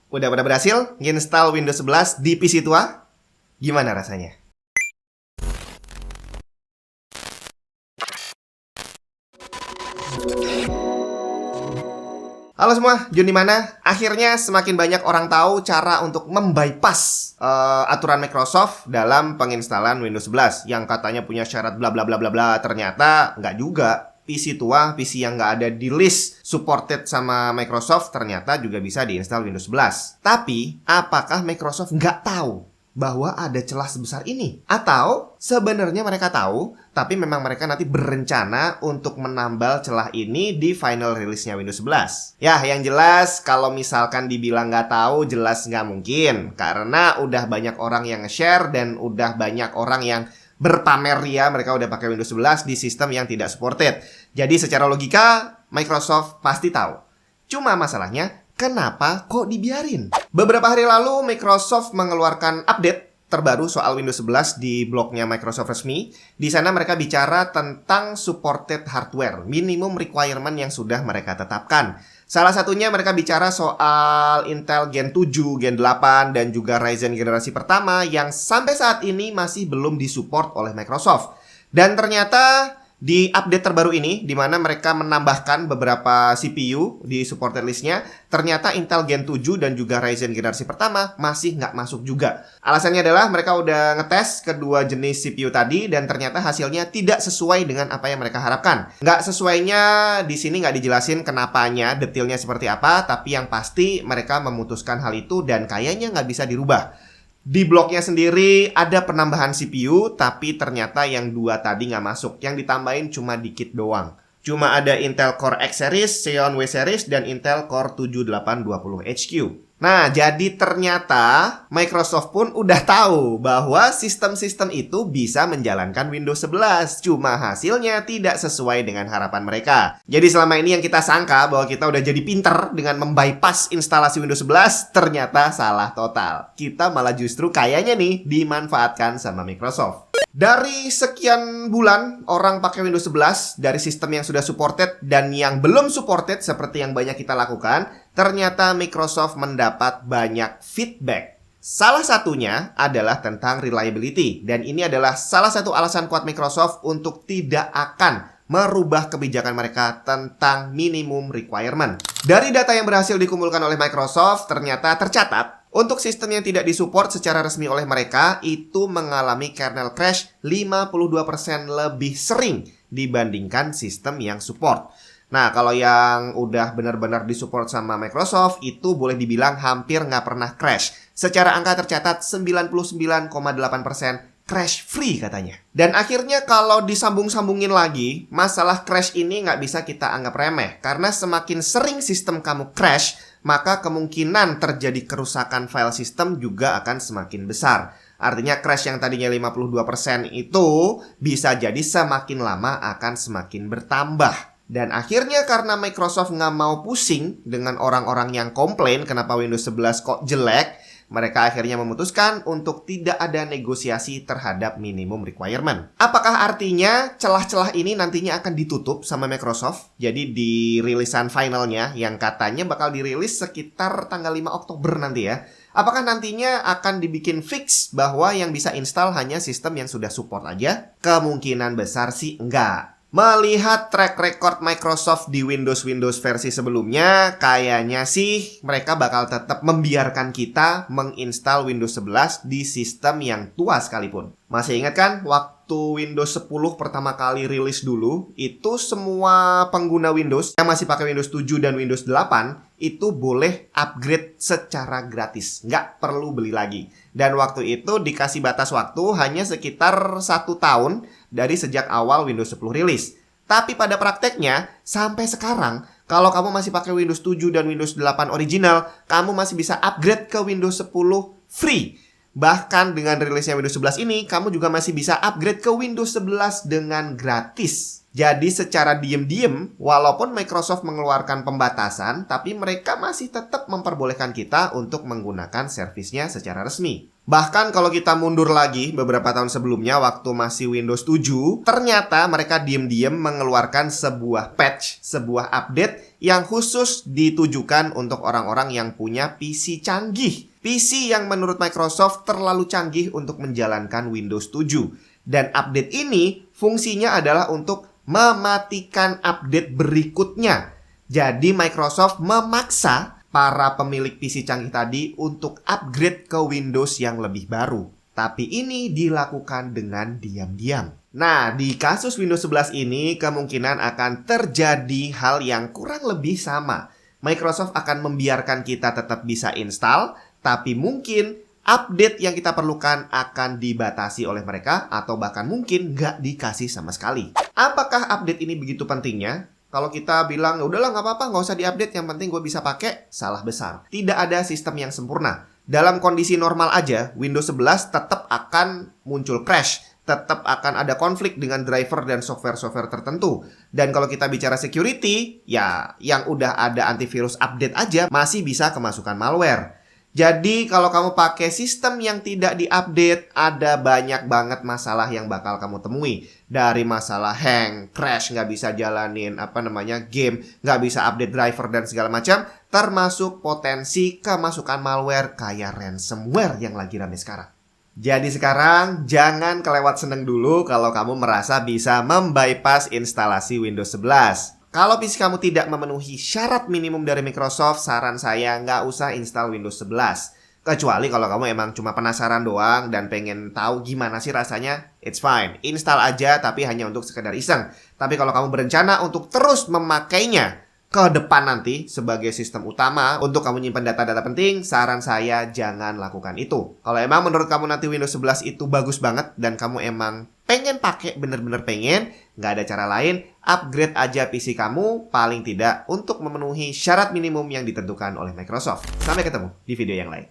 Udah pada berhasil nginstal Windows 11 di PC tua? Gimana rasanya? Halo semua, Jun di mana? Akhirnya semakin banyak orang tahu cara untuk membypass aturan Microsoft dalam penginstalan Windows 11 yang katanya punya syarat bla bla bla bla bla. Ternyata nggak juga. PC tua, PC yang nggak ada di list supported sama Microsoft ternyata juga bisa diinstal Windows 11. Tapi, apakah Microsoft nggak tahu bahwa ada celah sebesar ini? Atau sebenarnya mereka tahu, tapi memang mereka nanti berencana untuk menambal celah ini di final release-nya Windows 11. Ya, yang jelas kalau misalkan dibilang nggak tahu, jelas nggak mungkin. Karena udah banyak orang yang nge-share dan udah banyak orang yang berpamer ya mereka udah pakai Windows 11 di sistem yang tidak supported. Jadi secara logika, Microsoft pasti tahu. Cuma masalahnya, kenapa kok dibiarin? Beberapa hari lalu, Microsoft mengeluarkan update terbaru soal Windows 11 di blognya Microsoft resmi. Di sana mereka bicara tentang supported hardware, minimum requirement yang sudah mereka tetapkan. Salah satunya mereka bicara soal Intel Gen 7, Gen 8, dan juga Ryzen generasi pertama yang sampai saat ini masih belum disupport oleh Microsoft. Dan ternyata di update terbaru ini, di mana mereka menambahkan beberapa CPU di supported listnya, ternyata Intel Gen 7 dan juga Ryzen generasi pertama masih nggak masuk juga. Alasannya adalah mereka udah ngetes kedua jenis CPU tadi dan ternyata hasilnya tidak sesuai dengan apa yang mereka harapkan. Nggak sesuainya di sini nggak dijelasin kenapanya, detailnya seperti apa, tapi yang pasti mereka memutuskan hal itu dan kayaknya nggak bisa dirubah. Di blognya sendiri ada penambahan CPU, tapi ternyata yang dua tadi nggak masuk. Yang ditambahin cuma dikit doang. Cuma ada Intel Core X Series, Xeon W Series, dan Intel Core 7820HQ. Nah, jadi ternyata Microsoft pun udah tahu bahwa sistem-sistem itu bisa menjalankan Windows 11. Cuma hasilnya tidak sesuai dengan harapan mereka. Jadi selama ini yang kita sangka bahwa kita udah jadi pinter dengan membypass instalasi Windows 11, ternyata salah total. Kita malah justru kayaknya nih dimanfaatkan sama Microsoft. Dari sekian bulan orang pakai Windows 11 dari sistem yang sudah supported dan yang belum supported seperti yang banyak kita lakukan, ternyata Microsoft mendapat banyak feedback. Salah satunya adalah tentang reliability dan ini adalah salah satu alasan kuat Microsoft untuk tidak akan merubah kebijakan mereka tentang minimum requirement. Dari data yang berhasil dikumpulkan oleh Microsoft, ternyata tercatat untuk sistem yang tidak disupport secara resmi oleh mereka, itu mengalami kernel crash 52% lebih sering dibandingkan sistem yang support. Nah, kalau yang udah benar-benar disupport sama Microsoft, itu boleh dibilang hampir nggak pernah crash. Secara angka tercatat 99,8% crash free katanya. Dan akhirnya kalau disambung-sambungin lagi, masalah crash ini nggak bisa kita anggap remeh. Karena semakin sering sistem kamu crash, maka kemungkinan terjadi kerusakan file sistem juga akan semakin besar. Artinya crash yang tadinya 52% itu bisa jadi semakin lama akan semakin bertambah. Dan akhirnya karena Microsoft nggak mau pusing dengan orang-orang yang komplain kenapa Windows 11 kok jelek, mereka akhirnya memutuskan untuk tidak ada negosiasi terhadap minimum requirement. Apakah artinya celah-celah ini nantinya akan ditutup sama Microsoft? Jadi di rilisan finalnya yang katanya bakal dirilis sekitar tanggal 5 Oktober nanti ya. Apakah nantinya akan dibikin fix bahwa yang bisa install hanya sistem yang sudah support aja? Kemungkinan besar sih enggak. Melihat track record Microsoft di Windows versi sebelumnya, kayaknya sih mereka bakal tetap membiarkan kita menginstal Windows 11 di sistem yang tua sekalipun. Masih ingat kan waktu Windows 10 pertama kali rilis dulu, itu semua pengguna Windows yang masih pakai Windows 7 dan Windows 8 itu boleh upgrade secara gratis, nggak perlu beli lagi. Dan waktu itu dikasih batas waktu hanya sekitar 1 tahun dari sejak awal Windows 10 rilis. Tapi pada prakteknya, sampai sekarang, kalau kamu masih pakai Windows 7 dan Windows 8 original, kamu masih bisa upgrade ke Windows 10 free. Bahkan dengan rilisnya Windows 11 ini, kamu juga masih bisa upgrade ke Windows 11 dengan gratis. Jadi secara diem-diem, walaupun Microsoft mengeluarkan pembatasan, tapi mereka masih tetap memperbolehkan kita untuk menggunakan servisnya secara resmi. Bahkan kalau kita mundur lagi beberapa tahun sebelumnya waktu masih Windows 7, ternyata mereka diam-diam mengeluarkan sebuah patch, sebuah update yang khusus ditujukan untuk orang-orang yang punya PC canggih. PC yang menurut Microsoft terlalu canggih untuk menjalankan Windows 7. Dan update ini fungsinya adalah untuk mematikan update berikutnya. Jadi Microsoft memaksa para pemilik PC canggih tadi untuk upgrade ke Windows yang lebih baru. Tapi ini dilakukan dengan diam-diam. Nah, di kasus Windows 11 ini kemungkinan akan terjadi hal yang kurang lebih sama. Microsoft akan membiarkan kita tetap bisa install, tapi mungkin update yang kita perlukan akan dibatasi oleh mereka atau bahkan mungkin nggak dikasih sama sekali. Apakah update ini begitu pentingnya? Kalau kita bilang, ya udahlah nggak apa-apa, nggak usah diupdate, yang penting gue bisa pakai, salah besar. Tidak ada sistem yang sempurna. Dalam kondisi normal aja, Windows 11 tetap akan muncul crash, tetap akan ada konflik dengan driver dan software-software tertentu. Dan kalau kita bicara security, ya yang udah ada antivirus update aja masih bisa kemasukan malware. Jadi kalau kamu pakai sistem yang tidak diupdate, ada banyak banget masalah yang bakal kamu temui. Dari masalah hang, crash, nggak bisa jalanin game, nggak bisa update driver dan segala macam, termasuk potensi kemasukan malware kayak ransomware yang lagi rame sekarang. Jadi sekarang jangan kelewat seneng dulu kalau kamu merasa bisa membypass instalasi Windows 11. Kalau PC kamu tidak memenuhi syarat minimum dari Microsoft, saran saya nggak usah install Windows 11. Kecuali kalau kamu emang cuma penasaran doang dan pengen tahu gimana sih rasanya, it's fine. Install aja tapi hanya untuk sekedar iseng. Tapi kalau kamu berencana untuk terus memakainya ke depan nanti sebagai sistem utama untuk kamu nyimpan data-data penting, saran saya jangan lakukan itu. Kalau emang menurut kamu nanti Windows 11 itu bagus banget dan kamu emang pengen pakai, bener-bener pengen, nggak ada cara lain, upgrade aja PC kamu paling tidak untuk memenuhi syarat minimum yang ditentukan oleh Microsoft. Sampai ketemu di video yang lain.